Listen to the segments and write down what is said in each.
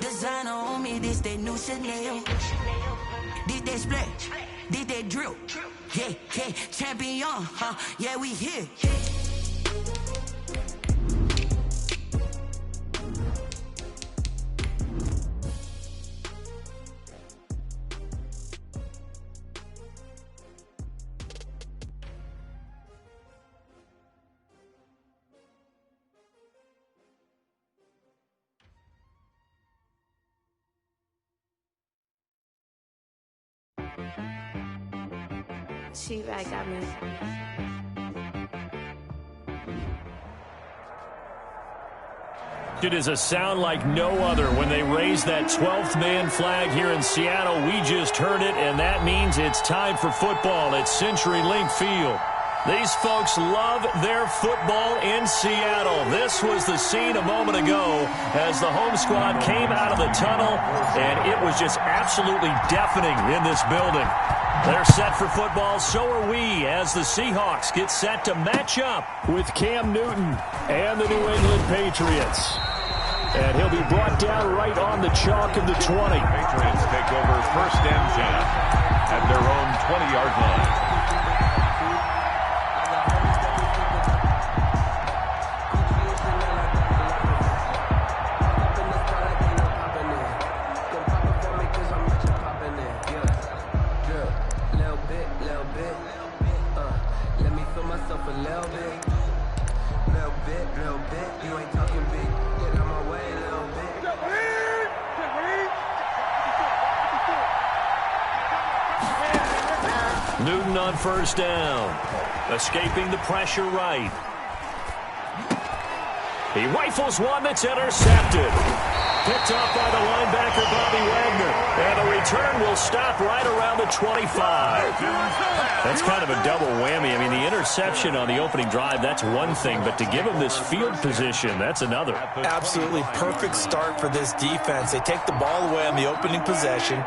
Designer on me, this that new Chanel. This that split, this that drill. Yeah, yeah, champion, huh? Yeah, we here. She-Rag got me. It is a sound like no other when they raise that 12th man flag here in Seattle. We just heard it, and that means it's time for football at CenturyLink Field. These folks love their football in Seattle. This was the scene a moment ago as the home squad came out of the tunnel, and it was just absolutely deafening in this building. They're set for football, so are we, as the Seahawks get set to match up with Cam Newton and the New England Patriots. And he'll be brought down right on the chalk of the 20. Patriots take over 1st and 10 at their own 20-yard line. Newton on 1st down. Escaping the pressure right. He rifles one that's intercepted. Picked off by the linebacker, Bobby Wagner. And the return will stop right around the 25. That's kind of a double whammy. I mean, the interception on the opening drive, that's one thing. But to give him this field position, that's another. Absolutely perfect start for this defense. They take the ball away on the opening possession.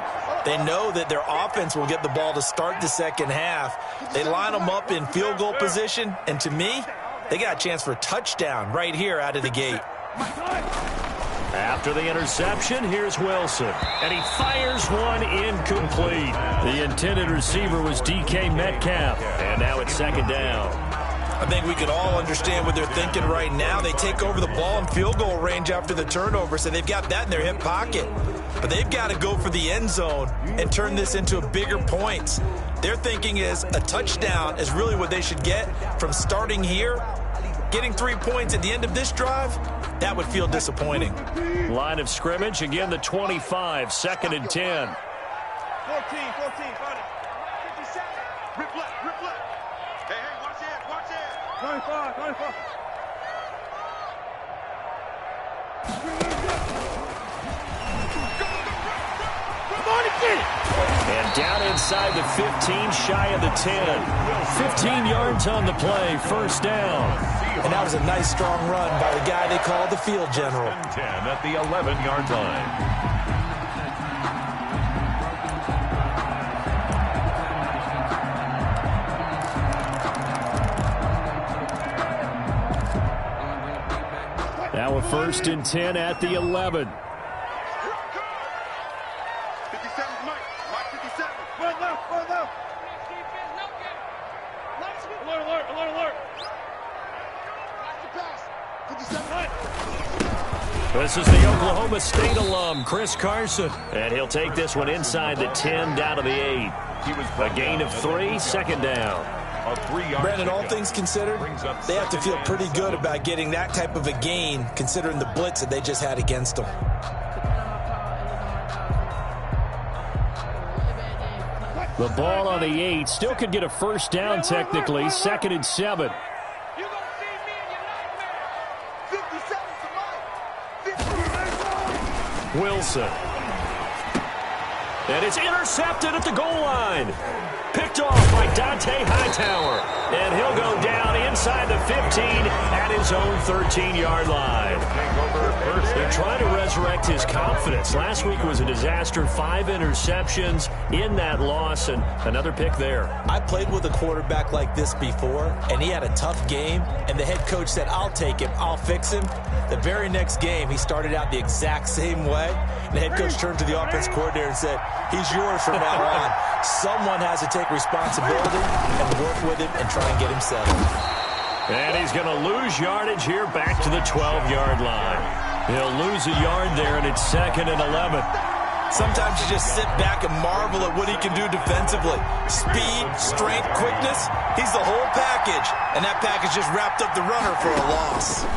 They know that their offense will get the ball to start the second half. They line them up in field goal position. And to me, they got a chance for a touchdown right here out of the gate. After the interception, here's Wilson. And he fires one incomplete. The intended receiver was DK Metcalf. And now it's 2nd down. I think we can all understand what they're thinking right now. They take over the ball in field goal range after the turnover, so they've got that in their hip pocket. But they've got to go for the end zone and turn this into a bigger points. Their thinking is a touchdown is really what they should get from starting here. Getting 3 points at the end of this drive, that would feel disappointing. Line of scrimmage, again the 25, 2nd and 10. 14, buddy. 57. Rip left. Hey, watch it. 25. And down inside the 15, shy of the 10. 15 yards on the play, 1st down. And that was a nice, strong run by the guy they call the field general. 10 at the 11-yard line. Now a 1st and 10 at the 11. 57, Mike 57. Run left. Alert. Watch the pass. 57. This is the Oklahoma State alum, Chris Carson. And he'll take this one inside the 10, down to the 8. A gain of 3, 2nd down. Brandon, all things considered, they have to feel pretty good about getting that type of a gain, considering the blitz that they just had against them. The ball on the 8, still could get a 1st down technically, 2nd and 7. Wilson. And it's intercepted at the goal line. Picked off by Dante Hightower. And he'll go down inside the 15 at his his own 13-yard line. They're trying to resurrect his confidence. Last week was a disaster. 5 interceptions in that loss, and another pick there. I played with a quarterback like this before, and he had a tough game, and the head coach said, I'll take him, I'll fix him. The very next game, he started out the exact same way, and the head coach turned to the offense coordinator and said, he's yours from now on. Someone has to take responsibility and work with him and try and get him settled. And he's going to lose yardage here back to the 12-yard line. He'll lose a yard there, and it's 2nd and 11. Sometimes you just sit back and marvel at what he can do defensively. Speed, strength, quickness, he's the whole package. And that package just wrapped up the runner for a loss.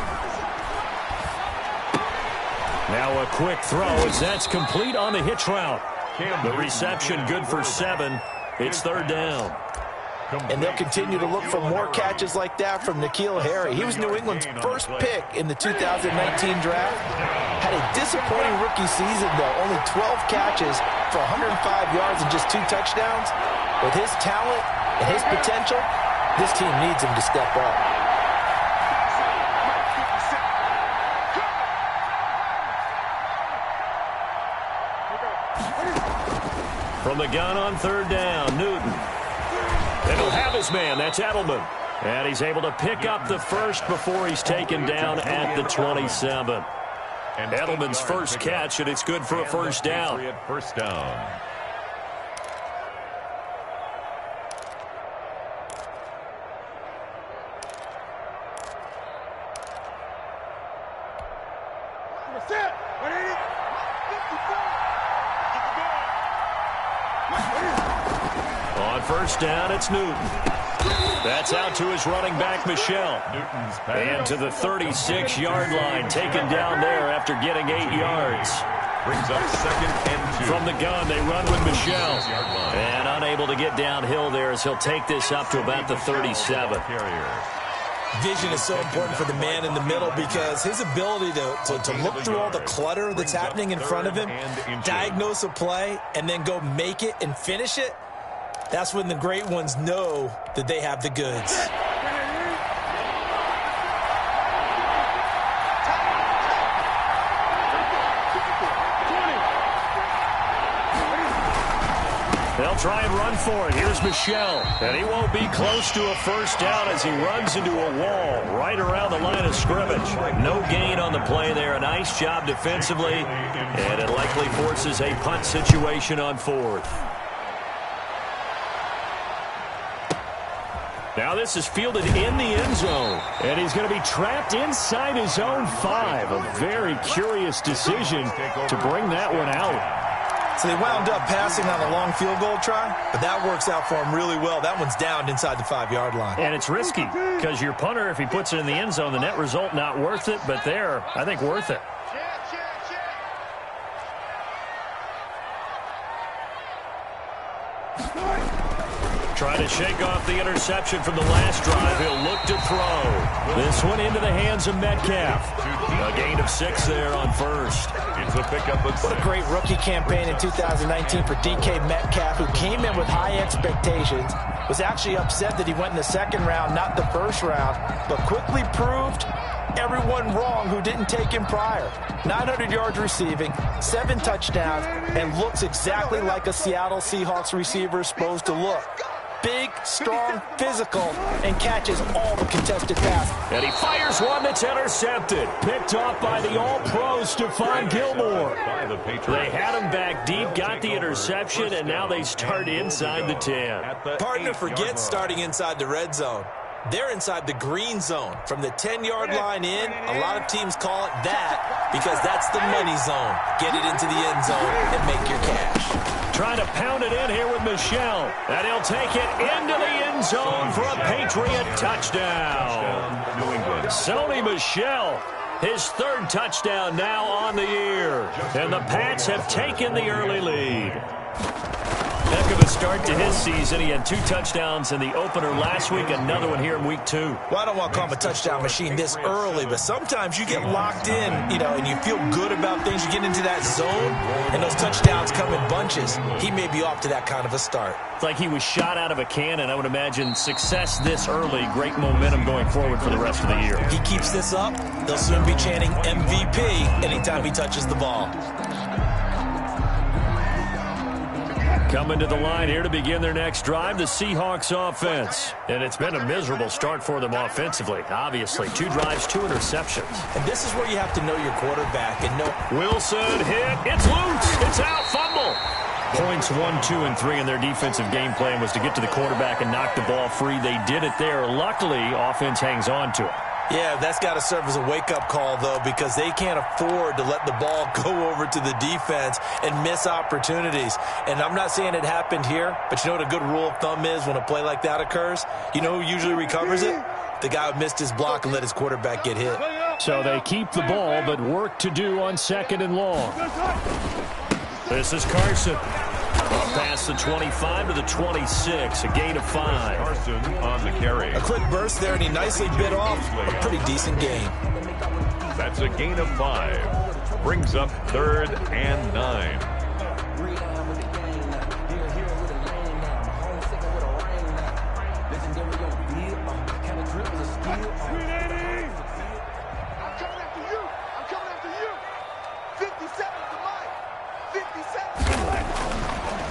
Now a quick throw as that's complete on the hitch route. The reception good for 7. It's 3rd down. And they'll continue to look for more catches like that from N'Keal Harry. He was New England's first pick in the 2019 draft. Had a disappointing rookie season, though. Only 12 catches for 105 yards and just 2 touchdowns. With his talent and his potential, this team needs him to step up. From the gun on 3rd down, Newton. And he'll have his man. That's Edelman. And he's able to pick up the first before he's taken down at the 27. Edelman's first catch, and it's good for a first down. First down. On first down, it's Newton. That's out to his running back, Michel. And to the 36-yard line, taken down there after getting 8 yards. Brings up 2nd and 2. From the gun, they run with Michel. And unable to get downhill there as he'll take this up to about the 37. Vision is so important for the man in the middle because his ability to look through all the clutter that's happening in front of him, diagnose a play, and then go make it and finish it, that's when the great ones know that they have the goods. They'll try and run for it. Here's Michel. And he won't be close to a first down as he runs into a wall right around the line of scrimmage. No gain on the play there. A nice job defensively. And it likely forces a punt situation on 4th. Now this is fielded in the end zone. And he's going to be trapped inside his own 5. A very curious decision to bring that one out. So they wound up passing on a long field goal try, but that works out for him really well. That one's down inside the 5-yard line. And it's risky because your punter, if he puts it in the end zone, the net result not worth it, but there, I think worth it. Try to shake off the interception from the last drive. He'll look to throw. This one into the hands of Metcalf. A gain of 6 there on first. It's a pickup of 6. What a great rookie campaign in 2019 for DK Metcalf, who came in with high expectations, was actually upset that he went in the 2nd round, not the 1st round, but quickly proved everyone wrong who didn't take him prior. 900 yards receiving, 7 touchdowns, and looks exactly like a Seattle Seahawks receiver is supposed to look. Big, strong, physical, and catches all the contested passes. And he fires one that's intercepted. Picked off by the All-Pro, Stephon Gilmore. They had him back deep, got the interception, and now they start inside the 10. Partner forgets starting inside the red zone. They're inside the green zone. From the 10-yard line in, a lot of teams call it that because that's the money zone. Get it into the end zone and make your cash. Trying to pound it in here with Michel. And he'll take it into the end zone for a Patriot touchdown. Sony Michel, his 3rd touchdown now on the year. And the Pats have taken the early lead. Heck of a start to his season. He had 2 touchdowns in the opener last week, another one here in week 2. Well, I don't want to call him a touchdown machine this early, but sometimes you get locked in, and you feel good about things. You get into that zone, and those touchdowns come in bunches. He may be off to that kind of a start. It's like he was shot out of a cannon. I would imagine success this early, great momentum going forward for the rest of the year. He keeps this up, they'll soon be chanting MVP anytime he touches the ball. Coming to the line here to begin their next drive, the Seahawks offense. And it's been a miserable start for them offensively. Obviously, 2 drives, 2 interceptions. And this is where you have to know your quarterback and know. Wilson hit. It's loose. It's out. Fumble. Points 1, 2, and 3 in their defensive game plan was to get to the quarterback and knock the ball free. They did it there. Luckily, offense hangs on to it. Yeah, that's got to serve as a wake-up call, though, because they can't afford to let the ball go over to the defense and miss opportunities. And I'm not saying it happened here, but you know what a good rule of thumb is when a play like that occurs? You know who usually recovers it? The guy who missed his block and let his quarterback get hit. So they keep the ball, but work to do on 2nd and long. This is Carson. Past the 25 to the 26, a gain of 5. Carson on the carry. A quick burst there, and he nicely bit off a pretty decent gain. That's a gain of 5. Brings up 3rd and 9.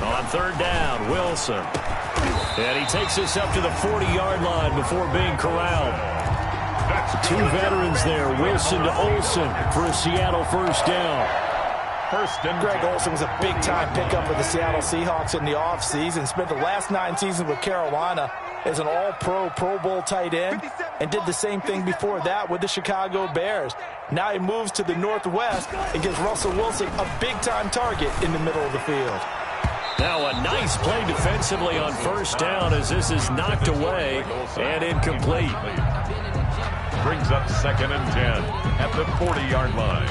On 3rd down, Wilson. And he takes us up to the 40-yard line before being corralled. 2 veterans there, Wilson to Olsen for a Seattle first down. Greg Olsen was a big-time pickup for the Seattle Seahawks in the offseason. Spent the last 9 seasons with Carolina as an all-pro, Pro Bowl tight end, and did the same thing before that with the Chicago Bears. Now he moves to the Northwest and gives Russell Wilson a big-time target in the middle of the field. Now a nice play defensively on first down as this is knocked away and incomplete. Brings up 2nd and 10 at the 40-yard line.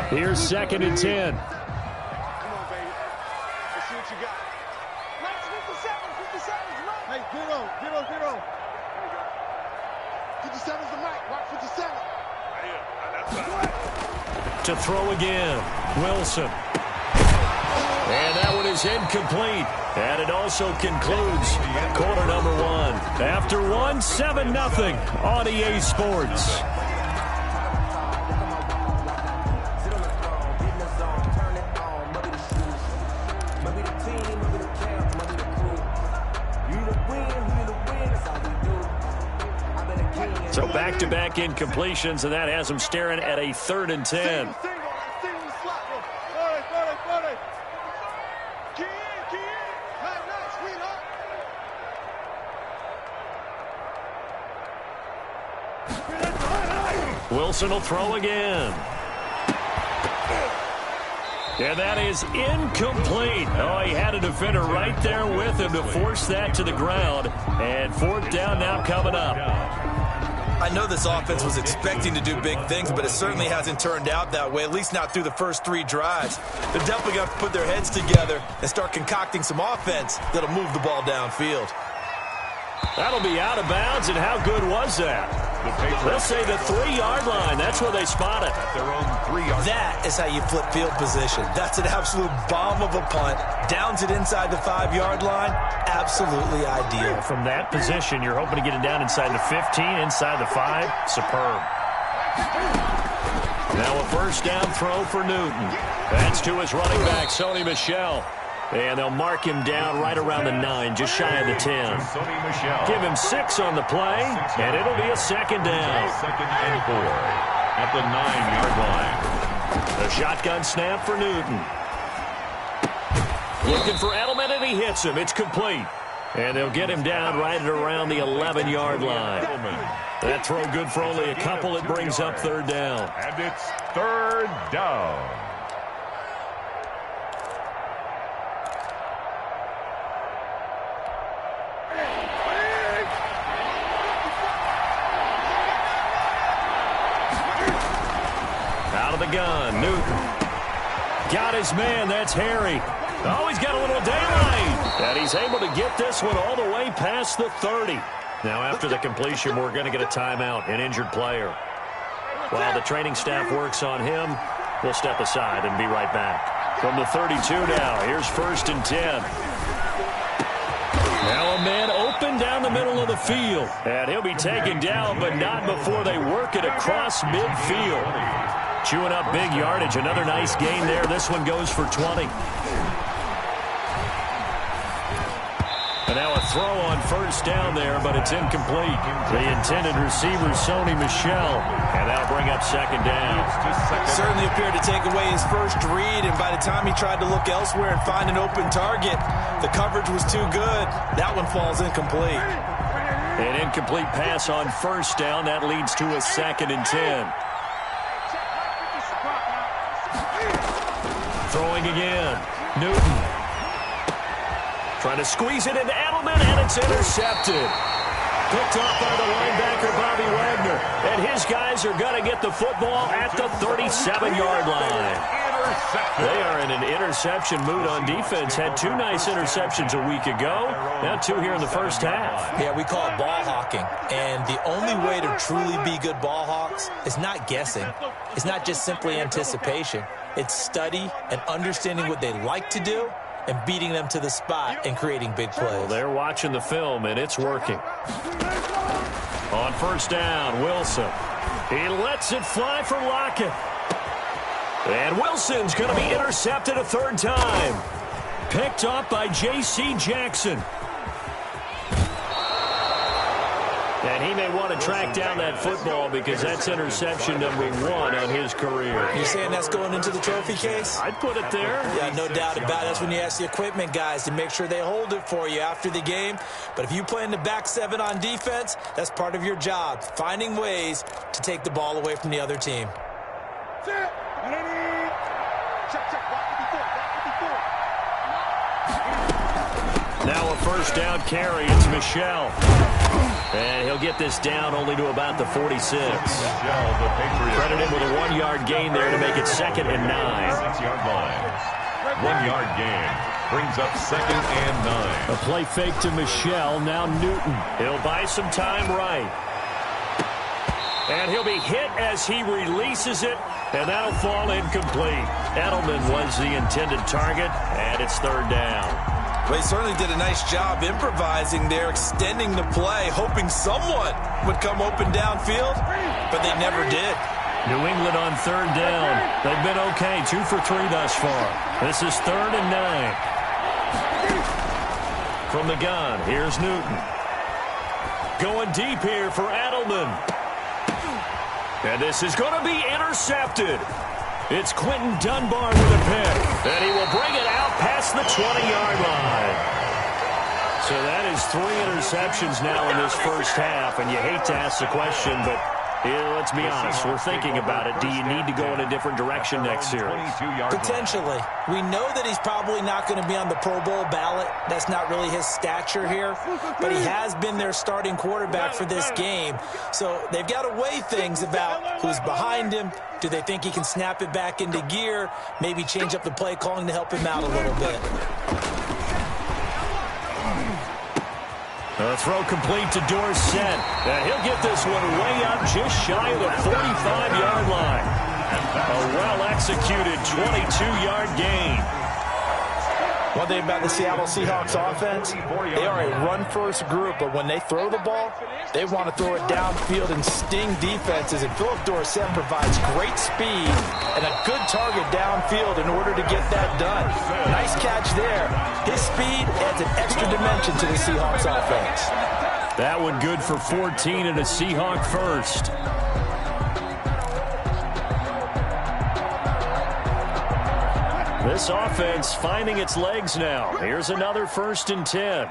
Here's 2nd and 10. Hey, zero. 57's the mic. Watch 57. To throw again, Wilson. And that one is incomplete. And it also concludes quarter number 1. After 1, 7-0 on EA Sports. So back-to-back incompletions, and that has them staring at a 3rd and 10. Wilson will throw again. And that is incomplete. Oh, he had a defender right there with him to force that to the ground. And 4th down now coming up. I know this offense was expecting to do big things, but it certainly hasn't turned out that way, at least not through the first 3 drives. They're definitely going to put their heads together and start concocting some offense that'll move the ball downfield. That'll be out of bounds, and how good was that? They'll say the 3-yard line. That's where they spot it. At their own 3-yard. That is how you flip field position. That's an absolute bomb of a punt. Downs it inside the 5-yard line. Absolutely ideal. From that position, you're hoping to get it down inside the 15, inside the 5. Superb. Now a first down throw for Newton. That's to his running back, Sony Michel. And they'll mark him down right around the 9, just shy of the 10. Give him 6 on the play, and it'll be a 2nd down. 2nd and 4 at the 9-yard line. The shotgun snap for Newton. Looking for Edelman, and he hits him. It's complete. And they'll get him down right at around the 11-yard line. That throw good for only a couple. It brings up 3rd down. And it's 3rd down. gun, Newton. Got his man, that's Harry. Oh, he's got a little daylight. And he's able to get this one all the way past the 30. Now, after the completion, we're going to get a timeout, an injured player. While the training staff works on him, we'll step aside and be right back. From the 32 now, here's 1st and 10. Now a man open down the middle of the field. And he'll be taken down, but not before they work it across midfield. Chewing up big yardage. Another nice gain there. This one goes for 20. And now a throw on 1st down there, but it's incomplete. The intended receiver, Sony Michel. And that'll bring up 2nd down. Certainly appeared to take away his first read, and by the time he tried to look elsewhere and find an open target, the coverage was too good. That one falls incomplete. An incomplete pass on 1st down. That leads to a 2nd and 10. Throwing again. Newton. Trying to squeeze it into Edelman, and it's intercepted. Picked off by the linebacker, Bobby Wagner. And his guys are going to get the football at the 37-yard line. They are in an interception mood on defense. Had 2 nice interceptions a week ago. Now 2 here in the first half. Yeah, we call it ball hawking. And the only way to truly be good ball hawks is not guessing. It's not just simply anticipation. It's study and understanding what they like to do and beating them to the spot and creating big plays. Well, they're watching the film, and it's working. On 1st down, Wilson. He lets it fly for Lockett. And Wilson's going to be intercepted a 3rd time. Picked off by J.C. Jackson. And he may want to track down that football because that's interception number 1 on his career. You're saying that's going into the trophy case? I'd put it there. Yeah, no doubt about it. That's when you ask the equipment guys to make sure they hold it for you after the game. But if you play in the back 7 on defense, that's part of your job, finding ways to take the ball away from the other team. Now a 1st down carry. It's Michel. And he'll get this down only to about the 46. Credit him with a 1-yard gain there to make it 2nd and 9. 6-yard line. 1-yard gain brings up 2nd and 9. A play fake to Michel. Now Newton. He'll buy some time right. And he'll be hit as he releases it. And that'll fall incomplete. Edelman was the intended target. And it's 3rd down. Well, he certainly did a nice job improvising there, extending the play, hoping someone would come open downfield, but they never did. New England on 3rd down. They've been okay, 2 for 3 thus far. This is 3rd and 9. From the gun, here's Newton. Going deep here for Edelman. And this is going to be intercepted. It's Quentin Dunbar with a pick. And he will bring it out past the 20-yard line. So that is 3 interceptions now in this first half. And you hate to ask the question, but let's be honest. We're thinking about it. Do you need to go in a different direction next year? Potentially. We know that he's probably not going to be on the Pro Bowl ballot. That's not really his stature here. But he has been their starting quarterback for this game. So they've got to weigh things about who's behind him. Do they think he can snap it back into gear? Maybe change up the play calling to help him out a little bit. A throw complete to Dorsett. And he'll get this one way up just shy of the 45-yard line. A well-executed 22-yard gain. One thing about the Seattle Seahawks offense, they are a run-first group, but when they throw the ball, they want to throw it downfield and sting defenses. And Philip Dorsett provides great speed and a good target downfield in order to get that done. Nice catch there. His speed adds an extra dimension to the Seahawks offense. That one good for 14 and a Seahawk first. This offense finding its legs now. Here's another 1st and 10.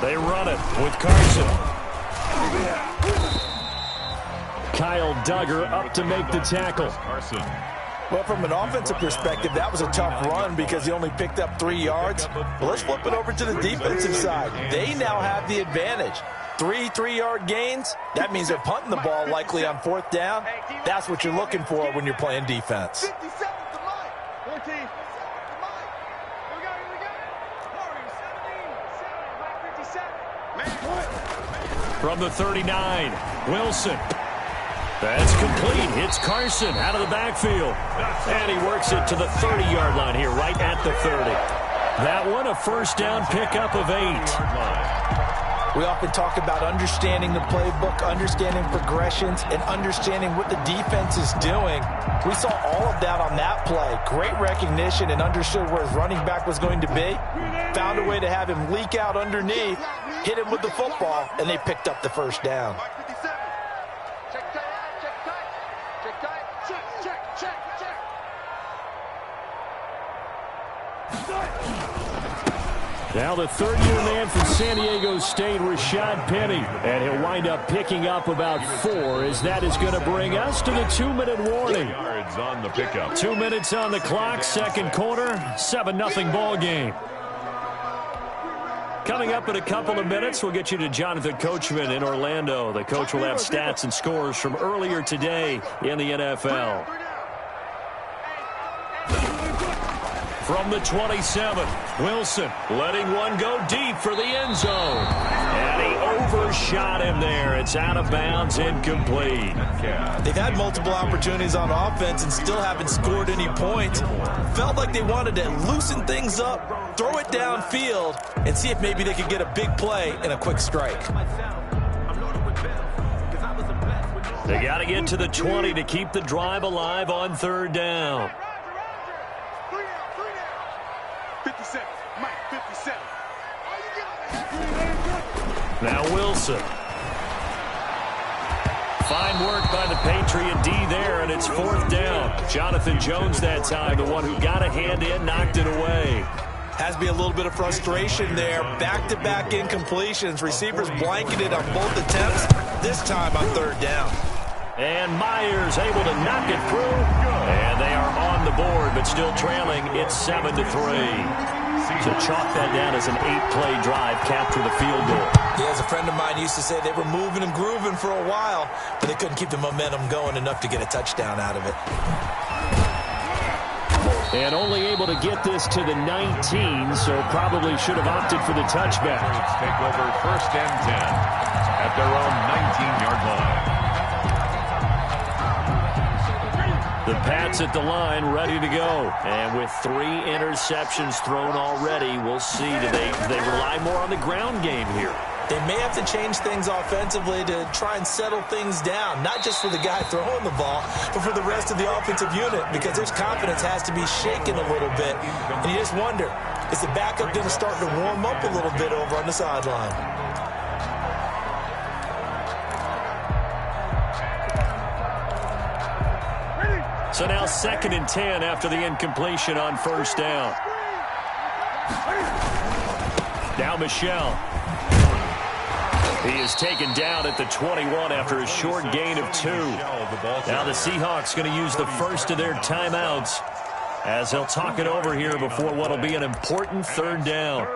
They run it with Carson. Kyle Duggar up to make the tackle. Well, from an offensive perspective, that was a tough run because he only picked up 3 yards. Well, let's flip it over to the defensive side. They now have the advantage. 3-3-yard gains, that means they're punting the ball likely on 4th down. That's what you're looking for when you're playing defense. 57 to Mike. 14. Here we go. 17. From the 39, Wilson. That's complete. Hits Carson out of the backfield. And he works it to the 30-yard line here, right at the 30. That one, a first down pickup of 8. We often talk about understanding the playbook, understanding progressions, and understanding what the defense is doing. We saw all of that on that play. Great recognition and understood where his running back was going to be. Found a way to have him leak out underneath, hit him with the football, and they picked up the first down. Now the third-year man from San Diego State, Rashad Penny. And he'll wind up picking up about 4, as that is going to bring us to the 2-minute warning. Yards on the pickup. 2 minutes on the clock, second quarter, 7-0 ball game. Coming up in a couple of minutes, we'll get you to Jonathan Coachman in Orlando. The coach will have stats and scores from earlier today in the NFL. From the 27, Wilson letting one go deep for the end zone. And he overshot him there. It's out of bounds, incomplete. They've had multiple opportunities on offense and still haven't scored any points. Felt like they wanted to loosen things up, throw it downfield, and see if maybe they could get a big play and a quick strike. They got to get to the 20 to keep the drive alive on third down. 57. Mike, 57. Now Wilson. Fine work by the Patriot D there, and it's 4th down. Jonathan Jones that time, the one who got a hand in, knocked it away. Has to be a little bit of frustration there. Back-to-back incompletions. Receivers blanketed on both attempts, this time on third down. And Myers able to knock it through. And they are on the board, but still trailing. It's 7-3. So chalk that down as an 8-play drive, capture the field goal. Yeah, as a friend of mine used to say, they were moving and grooving for a while, but they couldn't keep the momentum going enough to get a touchdown out of it. And only able to get this to the 19, so probably should have opted for the touchback. Take over 1st and 10 at their own 19-yard line. The Pats at the line, ready to go. And with 3 interceptions thrown already, we'll see. Do they rely more on the ground game here? They may have to change things offensively to try and settle things down, not just for the guy throwing the ball, but for the rest of the offensive unit, because their confidence has to be shaken a little bit. And you just wonder, is the backup going to start to warm up a little bit over on the sideline? So now 2nd and 10 after the incompletion on 1st down. Now Michel. He is taken down at the 21 after a short gain of 2. Now the Seahawks going to use the first of their timeouts as they'll talk it over here before what will be an important 3rd down.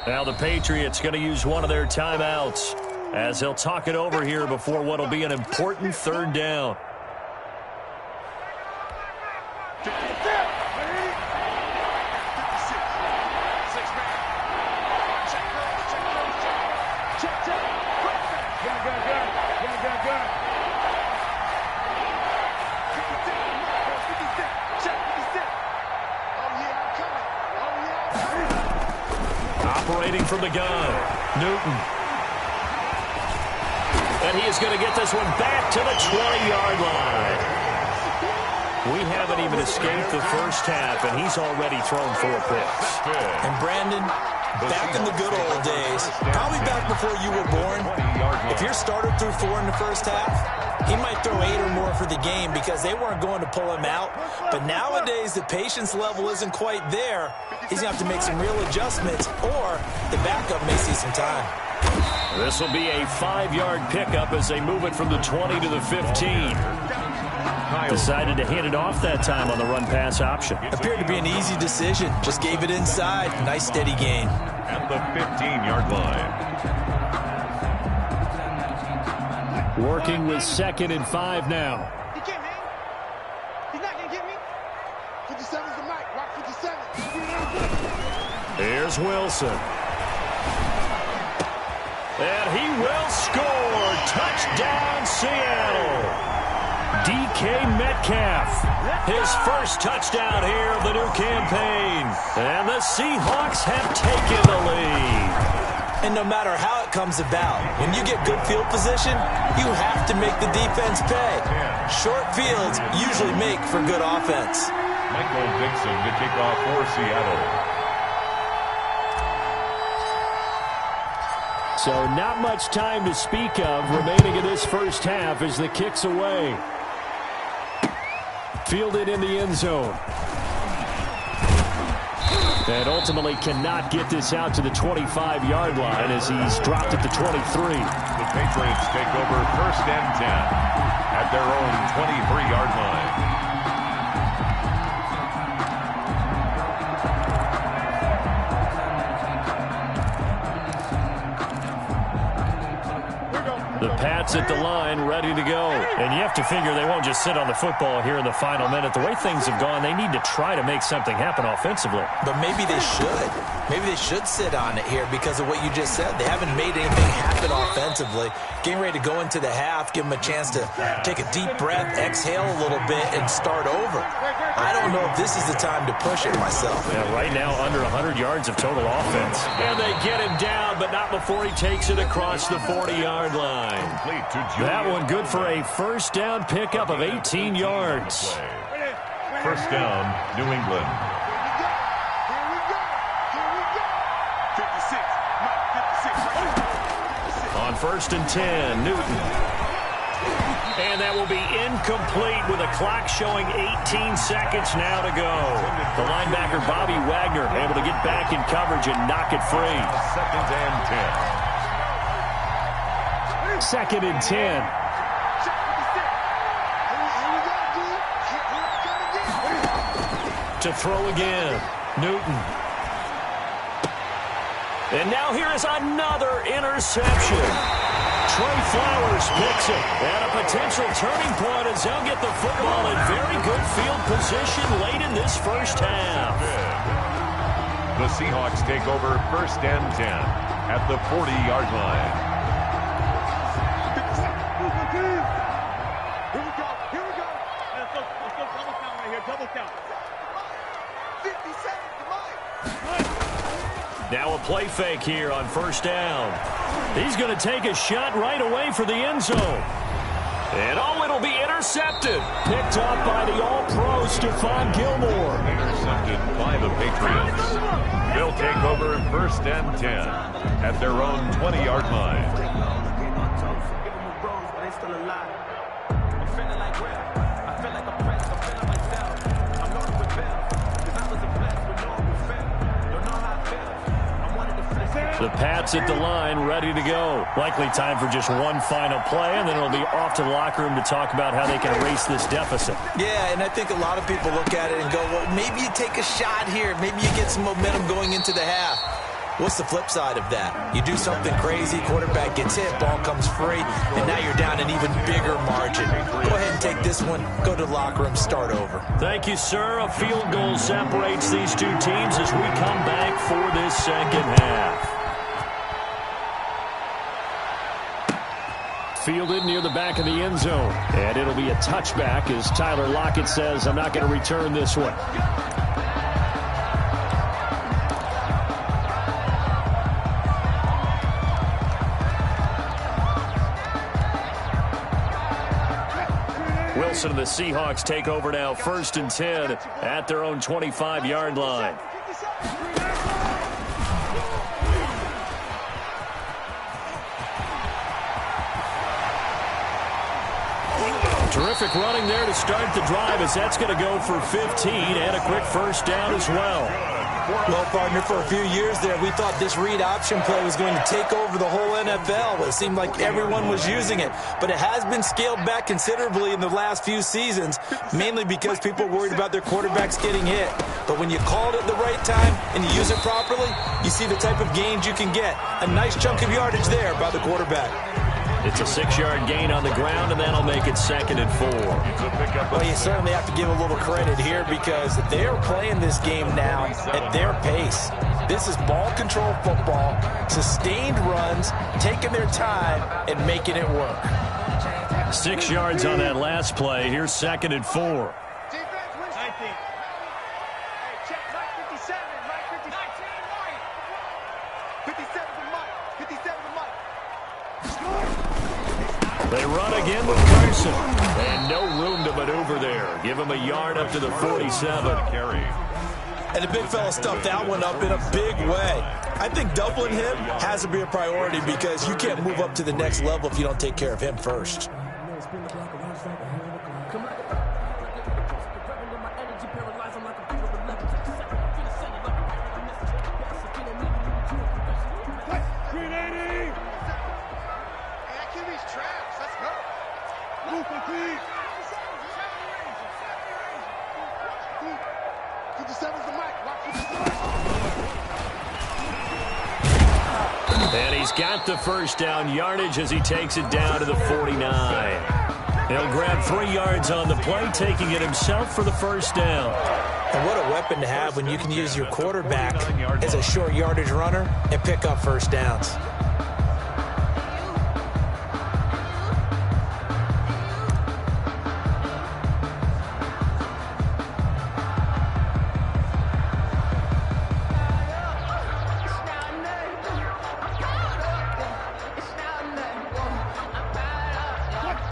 Now the Patriots going to use one of their timeouts as they'll talk it over here before what will be an important 3rd down. Operating from the gun, Newton. And he is going to get this one back to the 20-yard line. We haven't even escaped the first half, and he's already thrown 4 picks. And Brandon, back in the good old days, probably back before you were born, if your starter threw 4 in the first half, he might throw 8 or more for the game because they weren't going to pull him out. But nowadays, the patience level isn't quite there. He's going to have to make some real adjustments, or the backup may see some time. This will be a 5-yard pickup as they move it from the 20 to the 15. Decided to hand it off that time on the run-pass option. Appeared to be an easy decision. Just gave it inside. Nice steady gain. At the 15-yard line. Working with 2nd and 5 now. He can't, man. He's not going to get me. 57's the mic. Rock 57. Here's Wilson. And he will score. Touchdown, Seattle. DK Metcalf. His first touchdown here of the new campaign. And the Seahawks have taken the lead. And no matter how it comes about, when you get good field position, you have to make the defense pay. Short fields usually make for good offense. Michael Dixon to kick off for Seattle. So not much time to speak of remaining in this first half as the kick's away. Fielded in the end zone. And ultimately cannot get this out to the 25-yard line as he's dropped at the 23. The Patriots take over 1st and 10 at their own 23-yard line. The Pats at the line, ready to go. And you have to figure they won't just sit on the football here in the final minute. The way things have gone, they need to try to make something happen offensively. But maybe they should. Maybe they should sit on it here because of what you just said. They haven't made anything happen offensively. Getting ready to go into the half, give them a chance to take a deep breath, exhale a little bit, and start over. I don't know if this is the time to push it myself. Yeah, right now, under 100 yards of total offense. And they get him down, but not before he takes it across the 40-yard line. That one good for a first down pickup of 18 yards. First down, New England. On 1st and 10, Newton. And that will be incomplete with a clock showing 18 seconds now to go. The linebacker, Bobby Wagner, able to get back in coverage and knock it free. 2nd and 10. 2nd and 10. To throw again, Newton. And now here is another interception. Trey Flowers picks it. And a potential turning point as they'll get the football in very good field position late in this first half. The Seahawks take over 1st and 10 at the 40-yard line. Here we go. Let's go double count right here. Double count. 50 seconds to mine. Now a play fake here on 1st down. He's going to take a shot right away for the end zone. And oh, it'll be intercepted. Picked up by the all-pro Stephon Gilmore. Intercepted by the Patriots. They'll take over 1st and 10 at their own 20-yard line. The Pats at the line, ready to go. Likely time for just one final play, and then it'll be off to the locker room to talk about how they can erase this deficit. Yeah, and I think a lot of people look at it and go, well, maybe you take a shot here. Maybe you get some momentum going into the half. What's the flip side of that? You do something crazy, quarterback gets hit, ball comes free, and now you're down an even bigger margin. Go ahead and take this one, go to the locker room, start over. Thank you, sir. A field goal separates these two teams as we come back for this second half. Fielded near the back of the end zone. And it'll be a touchback as Tyler Lockett says, I'm not going to return this one. Wilson and the Seahawks take over now 1st and 10 at their own 25-yard line. Terrific running there to start the drive as that's going to go for 15 and a quick first down as well. Well, partner, for a few years there, we thought this read option play was going to take over the whole NFL. It seemed like everyone was using it, but it has been scaled back considerably in the last few seasons, mainly because people are worried about their quarterbacks getting hit. But when you call it at the right time and you use it properly, you see the type of gains you can get. A nice chunk of yardage there by the quarterback. It's a 6-yard gain on the ground, and that'll make it 2nd and 4. Well, you certainly have to give a little credit here because they're playing this game now at their pace. This is ball control football, sustained runs, taking their time, and making it work. 6 yards on that last play. Here's 2nd and 4. Defense, 19. Hey, check, Mike 57, Mike 59. 57 to Mike, 57 to Mike. They run again with Carson. And no room to maneuver there. Give him a yard up to the 47. And the big fella stuffed that one up in a big way. I think doubling him has to be a priority because you can't move up to the next level if you don't take care of him first. And he's got the first down yardage as he takes it down to the 49. He'll grab 3 yards on the play, taking it himself for the first down. And what a weapon to have when you can use your quarterback as a short yardage runner and pick up first downs.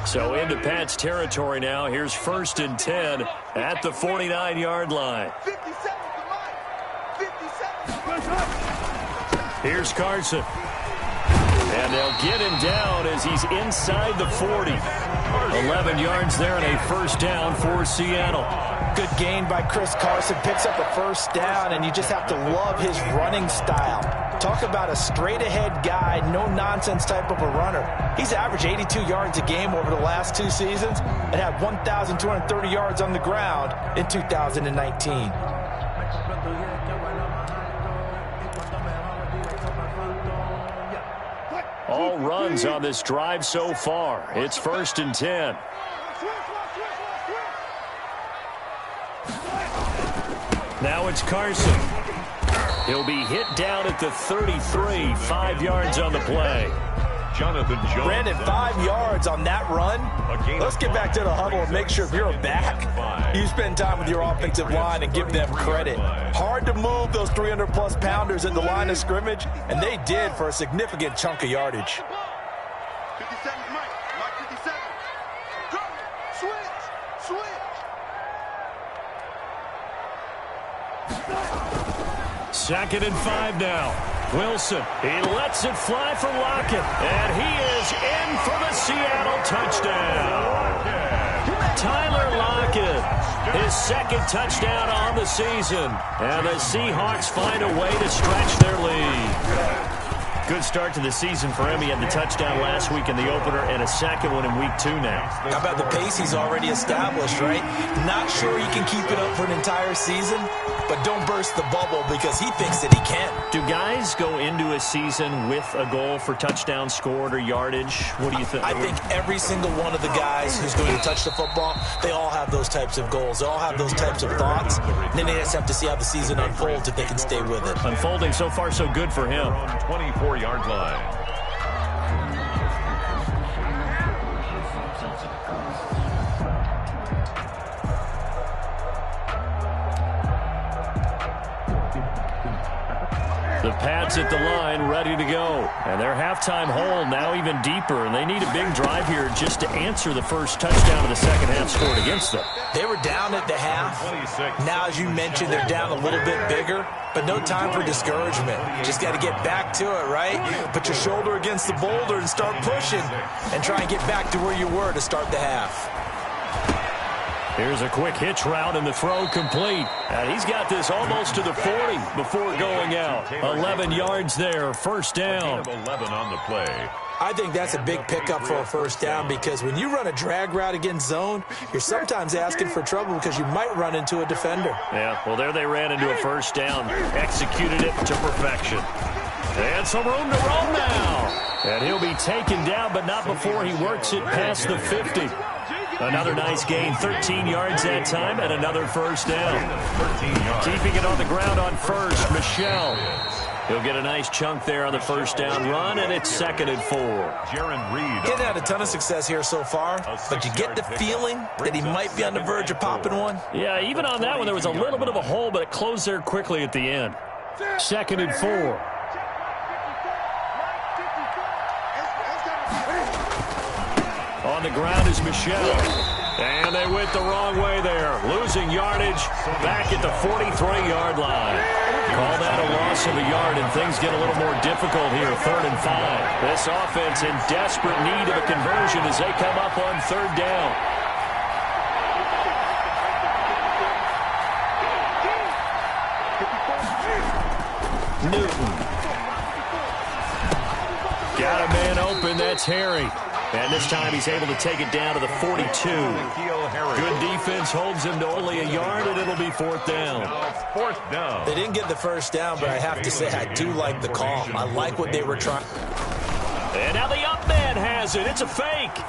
So into Pat's territory now. Here's 1st and 10 at the 49-yard line. 57 to Mike. 57. Here's Carson. And they'll get him down as he's inside the 40. 11 yards there and a first down for Seattle. Good gain by Chris Carson. Picks up a first down, and you just have to love his running style. Talk about a straight-ahead guy, no-nonsense type of a runner. He's averaged 82 yards a game over the last 2 seasons and had 1,230 yards on the ground in 2019. All runs on this drive so far. It's 1st and 10. Now it's Carson. He'll be hit down at the 33, 5 yards on the play. Jonathan Jones. Brandon, 5 yards on that run. Let's get back to the huddle and make sure if you're a back, you spend time with your offensive line and give them credit. Hard to move those 300-plus pounders at the line of scrimmage, and they did for a significant chunk of yardage. 57 Mike. Mike 57. Go. Switch. Second and 5 now. Wilson, he lets it fly for Lockett, and he is in for the Seattle touchdown. Tyler Lockett, his 2nd touchdown on the season, and the Seahawks find a way to stretch their lead. Good start to the season for him. He had the touchdown last week in the opener and a 2nd one in week 2 now. How about the pace he's already established, right? Not sure he can keep it up for an entire season, but don't burst the bubble because he thinks that he can. Do guys go into a season with a goal for touchdown scored or yardage? What do you think? I think every single one of the guys who's going to touch the football, they all have those types of goals. They all have those types of thoughts. And then they just have to see how the season unfolds if they can stay with it. Unfolding so far so good for him. 24-yard line. The Pats at the line, ready to go. And their halftime hole now even deeper, and they need a big drive here just to answer the first touchdown of the second half scored against them. They were down at the half. Now, as you mentioned, they're down a little bit bigger, but no time for discouragement. Just got to get back to it, right? Put your shoulder against the boulder and start pushing and try and get back to where you were to start the half. Here's a quick hitch route, and the throw complete. And he's got this almost to the 40 before going out. 11 yards there, first down. 11 on the play. I think that's a big pickup for a first down because when you run a drag route against zone, you're sometimes asking for trouble because you might run into a defender. Yeah, well, there they ran into a first down. Executed it to perfection. And some room to roam now. And he'll be taken down, but not before he works it past the 50. Another nice gain, 13 yards that time, and another first down. Keeping it on the ground on first, Michel. He'll get a nice chunk there on the first down run, and it's 2nd and 4. Jaron Reed. He's had a ton of success here so far, but you get the feeling that he might be on the verge of popping one. Yeah, even on that one, there was a little bit of a hole, but it closed there quickly at the end. 2nd and 4. On the ground is Michel. And they went the wrong way there. Losing yardage back at the 43-yard line. Call that a loss of a yard, and things get a little more difficult here. 3rd and 5. This offense in desperate need of a conversion as they come up on 3rd down. Newton. Got a man open. That's Harry. And this time he's able to take it down to the 42. Good defense holds him to only a yard, and it'll be 4th down. 4th down. They didn't get the first down, but I have to say I do like the call. I like what they were trying. And now the up man has it. It's a fake.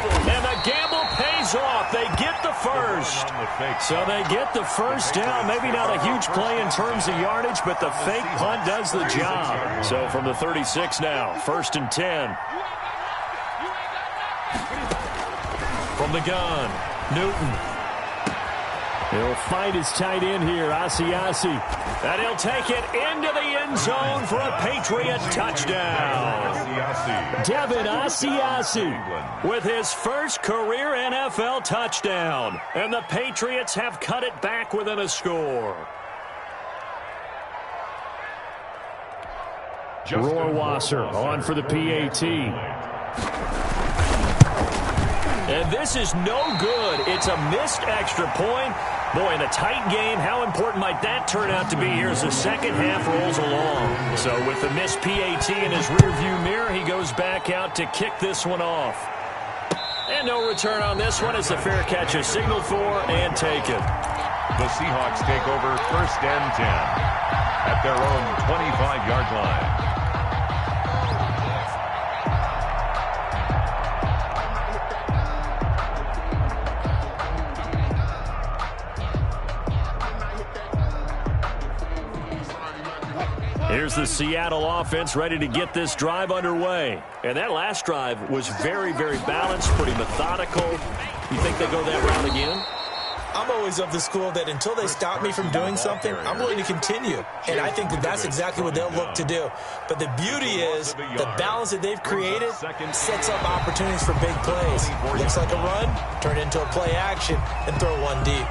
And the gamble pays off. They get the first. So they get the first down. Maybe not a huge play in terms of yardage, but the fake punt does the job. So from the 36 now, 1st and 10. From the gun, Newton. He'll find his tight end here, Asiasi. And he'll take it into the end zone for a Patriot touchdown. Devin Asiasi with his first career NFL touchdown. And the Patriots have cut it back within a score. Rohrwasser on for the PAT. And this is no good. It's a missed extra point. Boy, in a tight game, how important might that turn out to be here as the second half rolls along? So with the missed PAT in his rearview mirror, he goes back out to kick this one off. And no return on this one as the fair catch is signaled for and taken. The Seahawks take over 1st and 10 at their own 25-yard line. Here's the Seattle offense ready to get this drive underway. And that last drive was very, very balanced, pretty methodical. You think they go that route again? I'm always of the school that until they stop me from doing something, I'm willing to continue. And I think that that's exactly what they'll look to do. But the beauty is the balance that they've created sets up opportunities for big plays. Looks like a run, turn it into a play action, and throw one deep.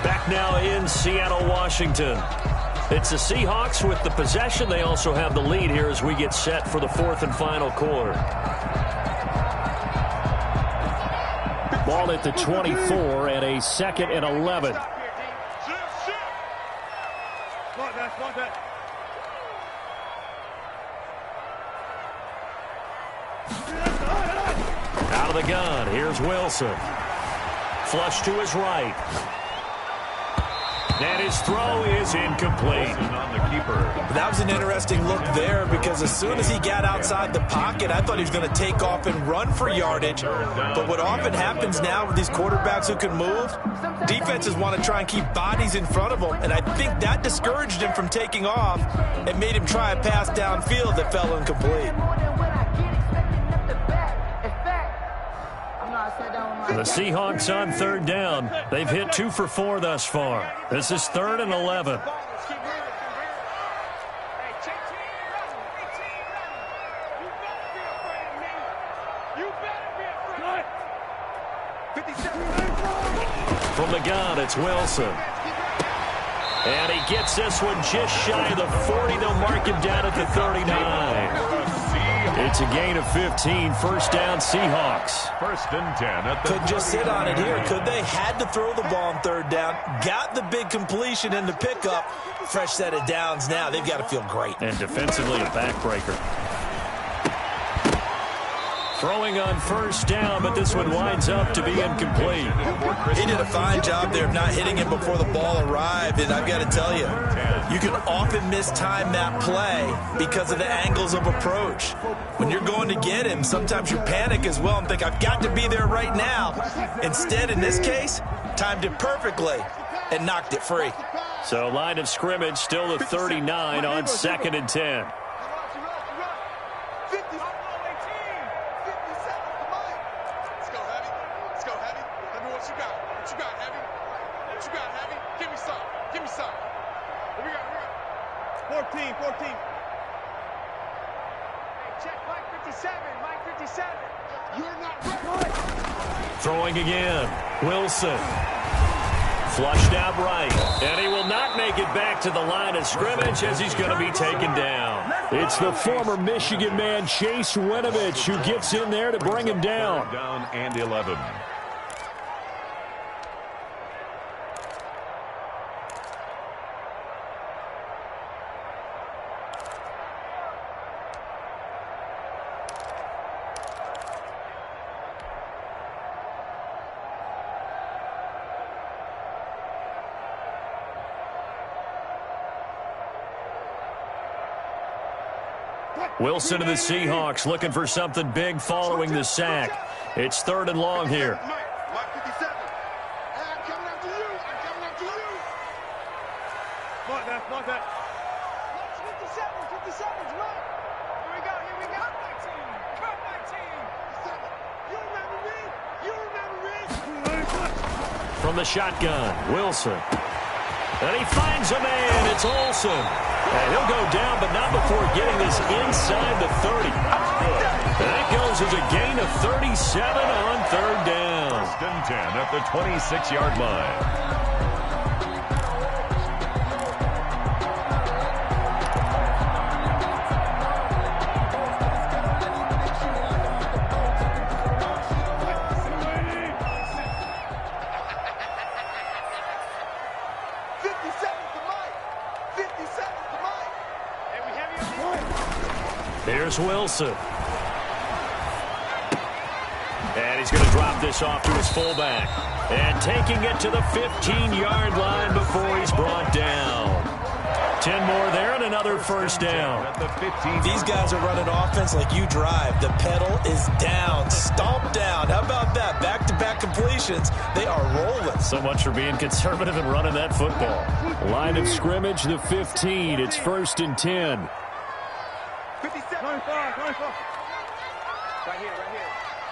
Back now in Seattle, Washington. It's the Seahawks with the possession. They also have the lead here as we get set for the 4th and final quarter. Ball at the 24 and a 2nd and 11. Out of the gun, here's Wilson. Flush to his right. And his throw is incomplete. That was an interesting look there because as soon as he got outside the pocket, I thought he was going to take off and run for yardage. But what often happens now with these quarterbacks who can move, defenses want to try and keep bodies in front of them. And I think that discouraged him from taking off and made him try a pass downfield that fell incomplete. The Seahawks on 3rd down. They've hit 2 for 4 thus far. This is 3rd and 11. From the gun, it's Wilson. And he gets this one just shy of the 40. They'll mark him down at the 39. It's a gain of 15, first down Seahawks. First and 10 at the Couldn't just sit on it here, could they? Had to throw the ball on third down, got the big completion in the pickup. Fresh set of downs now. They've got to feel great. And defensively a backbreaker. Throwing on first down, but this one winds up to be incomplete. He did a fine job there of not hitting him before the ball arrived, and I've got to tell you, you can often mistime that play because of the angles of approach. When you're going to get him, sometimes you panic as well and think, I've got to be there right now. Instead, in this case, timed it perfectly and knocked it free. So line of scrimmage still the 39 on 2nd and 10. Throwing again. Wilson. Flushed out right. And he will not make it back to the line of scrimmage as he's going to be taken down. It's the former Michigan man, Chase Winovich, who gets in there to bring him down. Third down and 11. Wilson of the Seahawks looking for something big following the sack. It's 3rd and long here. From the shotgun, Wilson. And he finds a man. It's Olsen. And he'll go down, but not before getting this inside the 30. And that goes as a gain of 37 on 3rd down. First and 10 at the 26-yard line. Here's Wilson. And he's going to drop this off to his fullback. And taking it to the 15-yard line before he's brought down. 10 more there and another first down. These guys are running offense like you drive. The pedal is down, stomped down. How about that? Back-to-back completions. They are rolling. So much for being conservative and running that football. Line of scrimmage, the 15. It's 1st and 10. 25. Right here.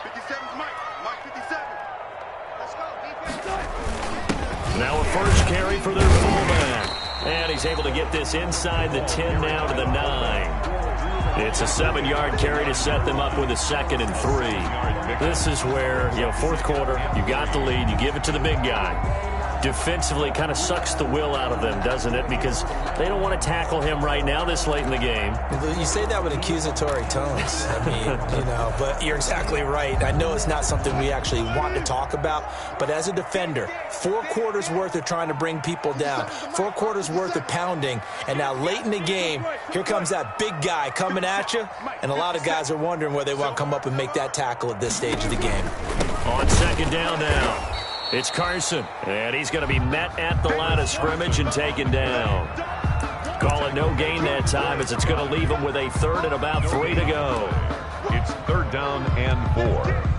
57's Mike 57. Let's go, defense. Now a first carry for their fullback. And he's able to get this inside the 10 now to the 9. It's a 7-yard carry to set them up with a 2nd and 3. This is where, 4th quarter, you got the lead, you give it to the big guy. Defensively kind of sucks the will out of them, doesn't it? Because they don't want to tackle him right now this late in the game. You say that with accusatory tones. I mean, but you're exactly right. I know it's not something we actually want to talk about, but as a defender, 4 quarters worth of trying to bring people down, 4 quarters worth of pounding, and now late in the game, here comes that big guy coming at you, and a lot of guys are wondering whether they want to come up and make that tackle at this stage of the game. On 2nd down now. It's Carson, and he's going to be met at the line of scrimmage and taken down. Call it no gain that time as it's going to leave him with a 3rd and about 3 to go. It's 3rd down and 4.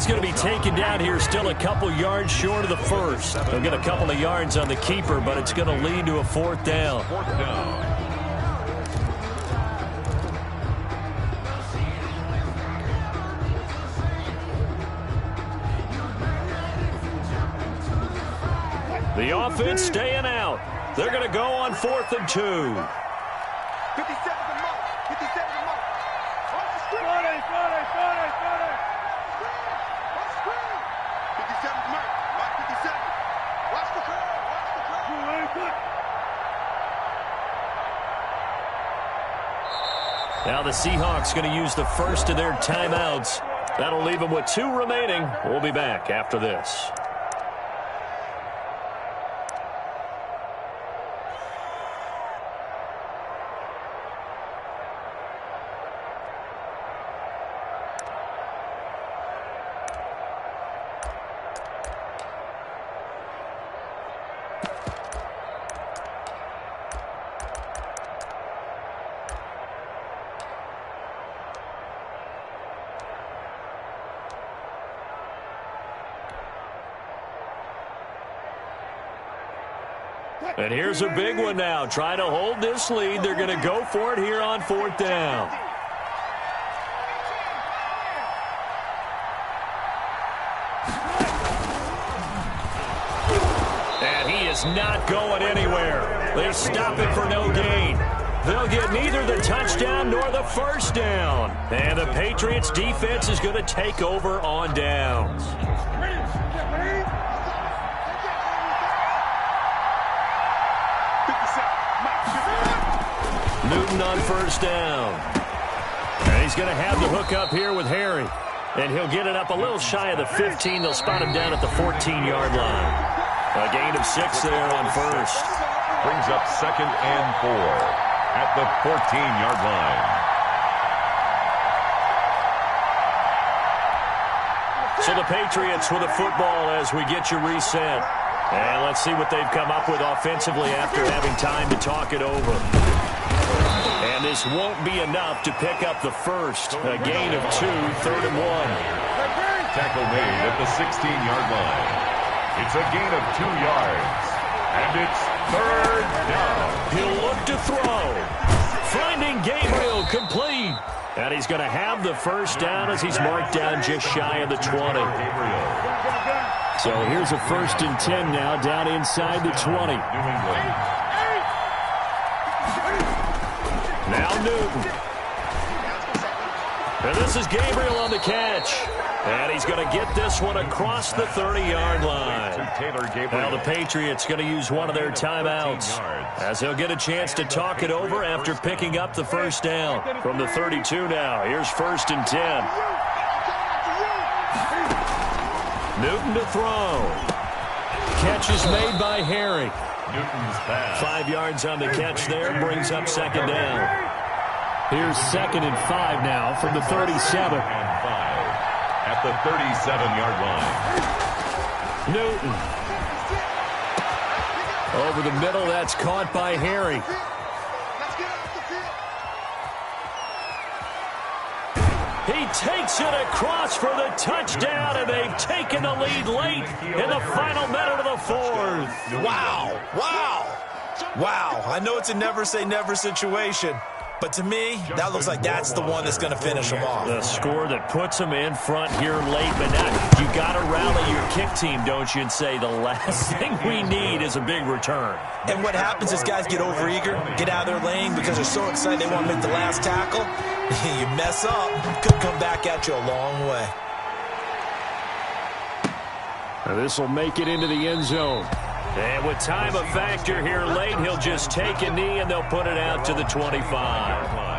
Going to be taken down here, still a couple yards short of the 1st. They'll get a couple of yards on the keeper, but it's going to lead to a 4th down. 4th down. The offense staying out. They're going to go on 4th and 2. 57 to mark. 57 to mark. Watch the screen. 57 to mark. Mark 57. Watch the curve. Now the Seahawks going to use the first of their timeouts. That'll leave them with 2 remaining. We'll be back after this. And here's a big one now. Trying to hold this lead. They're going to go for it here on 4th down. And he is not going anywhere. They stop it for no gain. They'll get neither the touchdown nor the first down. And the Patriots defense is going to take over on downs. Newton on first down. And he's going to have the hook up here with Harry. And he'll get it up a little shy of the 15. They'll spot him down at the 14-yard line. A gain of 6 there on first. Brings up 2nd and 4 at the 14-yard line. So the Patriots with a football as we get you reset. And let's see what they've come up with offensively after having time to talk it over. And this won't be enough to pick up the first. A gain of 2, 3rd and 1. Tackle made at the 16-yard line. It's a gain of 2 yards. And it's 3rd down. He'll look to throw. Finding Gabriel complete. And he's going to have the first down as he's marked down just shy of the 20. So here's a 1st and 10 now down inside the 20. Now Newton. And this is Gabriel on the catch. And he's going to get this one across the 30-yard line. Now the Patriots going to use one of their timeouts as they'll get a chance to talk it over after picking up the first down. From the 32 now, here's 1st and 10. Newton to throw. Catch is made by Harry. Newton's pass. 5 yards on the catch there, brings up 2nd down. Here's 2nd and 5 now from the 37. And 5 at the 37-yard line. Newton. Over the middle, that's caught by Harry. He takes it across for the touchdown, and they've taken the lead late in the final minute of the 4th. Wow. Wow. I know it's a never-say-never situation, but to me, that looks like that's the one that's going to finish them off. The score that puts them in front here late, but now you got to rally your kick team, don't you, and say the last thing we need is a big return. And what happens is guys get overeager, get out of their lane because they're so excited they want to make the last tackle. You mess up, could come back at you a long way. This will make it into the end zone. And with time a factor here late, he'll just take a knee and they'll put it out to the 25.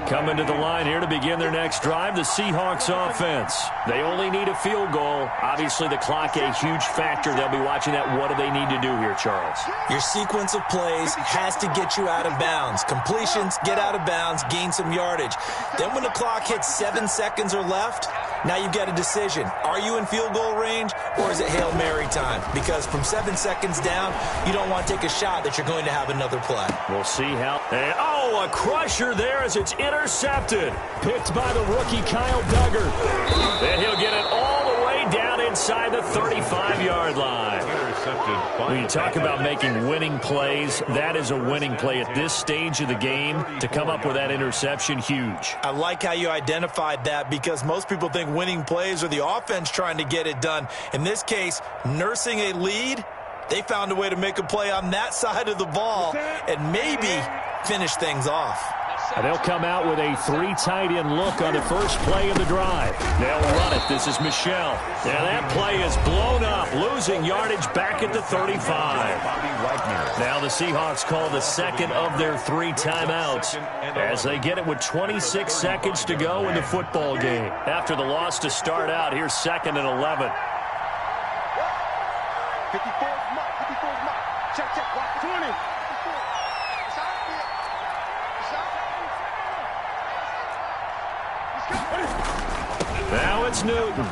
Coming to the line here to begin their next drive, the Seahawks offense. They only need a field goal. Obviously, the clock a huge factor. They'll be watching that. What do they need to do here, Charles? Your sequence of plays has to get you out of bounds. Completions, get out of bounds, gain some yardage. Then when the clock hits 7 seconds or left, now you've got a decision. Are you in field goal range or is it Hail Mary time? Because from 7 seconds down, you don't want to take a shot that you're going to have another play. We'll see how. And, a crusher there as it's intercepted. Picked by the rookie Kyle Duggar. And he'll get it all the way down inside the 35-yard line. When you talk about making winning plays, that is a winning play at this stage of the game. To come up with that interception, huge. I like how you identified that, because most people think winning plays are the offense trying to get it done. In this case, nursing a lead, they found a way to make a play on that side of the ball and maybe finish things off. And they'll come out with a 3 tight end look on the first play of the drive. They'll run it. This is Michelle. And that play is blown up, losing yardage back at the 35. Now the Seahawks call the second of their 3 timeouts as they get it with 26 seconds to go in the football game. After the loss to start out, here's 2nd and 11. 54's mark. 54's mark. Check, check. Watch 20. Now it's Newton.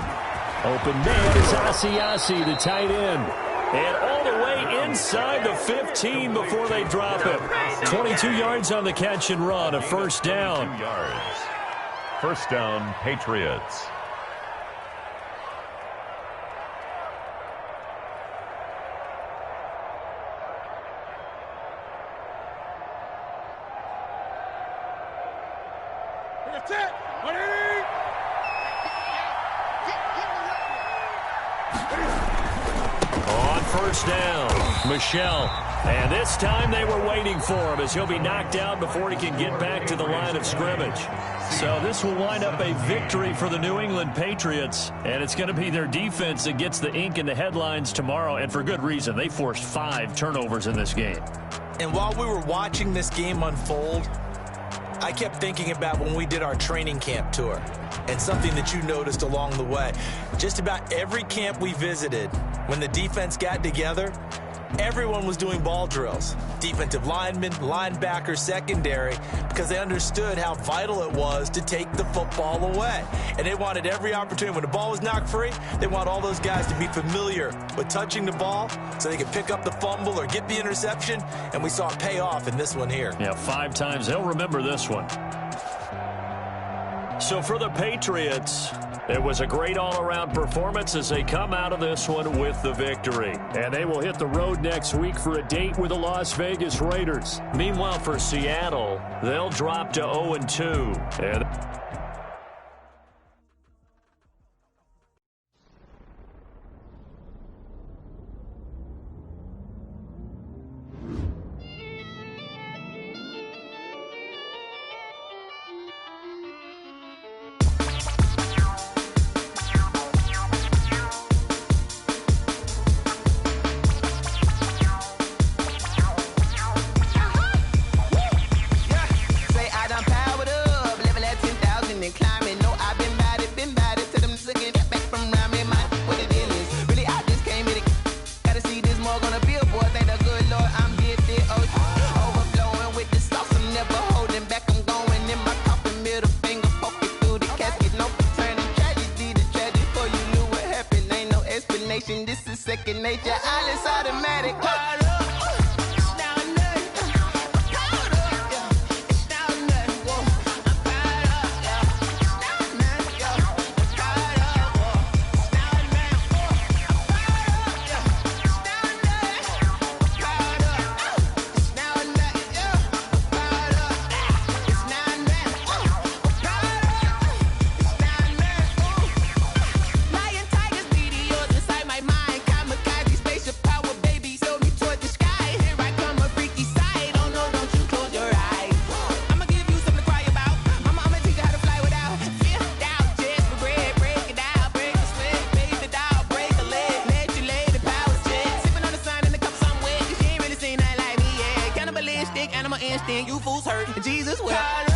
Open man is Asiasi, the tight end. And all the way inside the 15 before they drop him. 22 yards on the catch and run, a first down. First down, Patriots. That's it. On first down, Michelle. And this time they were waiting for him as he'll be knocked out before he can get back to the line of scrimmage. So this will wind up a victory for the New England Patriots. And it's going to be their defense that gets the ink in the headlines tomorrow. And for good reason. They forced 5 turnovers in this game. And while we were watching this game unfold, I kept thinking about when we did our training camp tour and something that you noticed along the way. Just about every camp we visited, when the defense got together, everyone was doing ball drills. Defensive linemen, linebackers, secondary, because they understood how vital it was to take the football away. And they wanted every opportunity. When the ball was knocked free, they want all those guys to be familiar with touching the ball so they could pick up the fumble or get the interception. And we saw it pay off in this one here. Yeah, 5 times. They'll remember this one. So for the Patriots, it was a great all-around performance as they come out of this one with the victory. And they will hit the road next week for a date with the Las Vegas Raiders. Meanwhile, for Seattle, they'll drop to 0-2. And this is second nature. All is automatic. Instinct, animal instinct, you fools hurt. Jesus will.